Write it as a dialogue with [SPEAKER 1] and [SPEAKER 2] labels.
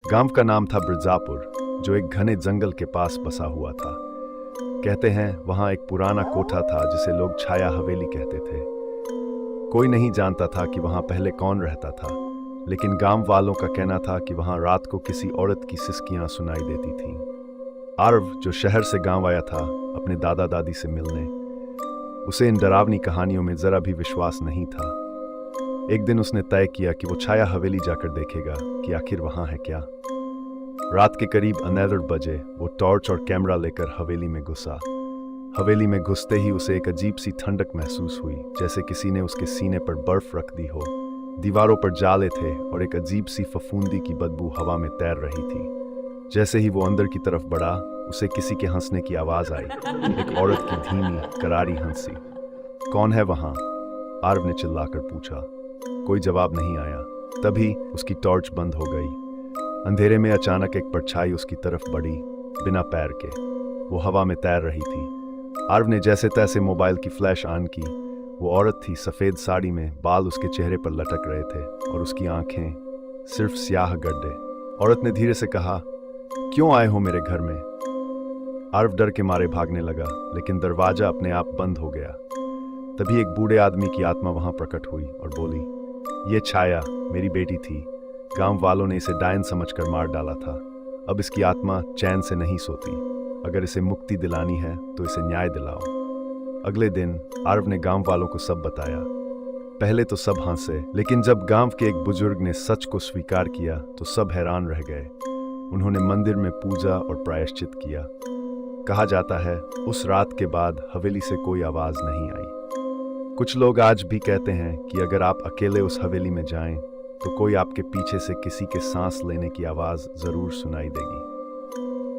[SPEAKER 1] गांव का नाम था बिरजापुर, जो एक घने जंगल के पास बसा हुआ था। कहते हैं वहां एक पुराना कोठा था जिसे लोग छाया हवेली कहते थे। कोई नहीं जानता था कि वहां पहले कौन रहता था, लेकिन गांव वालों का कहना था कि वहां रात को किसी औरत की सिसकियां सुनाई देती थीं। आरव, जो शहर से गांव आया था अपने दादा दादी से मिलने, उसे इन डरावनी कहानियों में जरा भी विश्वास नहीं था। एक दिन उसने तय किया कि वो छाया हवेली जाकर देखेगा कि आखिर वहां है क्या। रात के करीब 11 बजे वो टॉर्च और कैमरा लेकर हवेली में घुसा। हवेली में घुसते ही उसे एक अजीब सी ठंडक महसूस हुई, जैसे किसी ने उसके सीने पर बर्फ रख दी हो। दीवारों पर जाले थे और एक अजीब सी फफूंदी की बदबू हवा में तैर रही थी। जैसे ही वो अंदर की तरफ बढ़ा, उसे किसी के हंसने की आवाज आई, एक औरत की धीमी करारी हंसी। कौन है वहां? आरव ने चिल्लाकर पूछा। कोई जवाब नहीं आया। तभी उसकी टॉर्च बंद हो गई। अंधेरे में अचानक एक परछाई उसकी तरफ बढ़ी, बिना पैर के। वो हवा में तैर रही थी। आरव ने जैसे तैसे मोबाइल की फ्लैश ऑन की। वो औरत थी, सफेद साड़ी में, बाल उसके चेहरे पर लटक रहे थे और उसकी आंखें सिर्फ स्याह गड्ढे। औरत ने धीरे से कहा, क्यों आए हो मेरे घर में? आरव डर के मारे भागने लगा, लेकिन दरवाजा अपने आप बंद हो गया। तभी एक बूढ़े आदमी की आत्मा वहां प्रकट हुई और बोली, ये छाया मेरी बेटी थी। गांव वालों ने इसे डायन समझकर मार डाला था। अब इसकी आत्मा चैन से नहीं सोती। अगर इसे मुक्ति दिलानी है तो इसे न्याय दिलाओ। अगले दिन आरव ने गांव वालों को सब बताया। पहले तो सब हंसे, लेकिन जब गांव के एक बुजुर्ग ने सच को स्वीकार किया तो सब हैरान रह गए। उन्होंने मंदिर में पूजा और प्रायश्चित किया। कहा जाता है उस रात के बाद हवेली से कोई आवाज नहीं आई। कुछ लोग आज भी कहते हैं कि अगर आप अकेले उस हवेली में जाएं तो कोई आपके पीछे से किसी के सांस लेने की आवाज जरूर सुनाई देगी।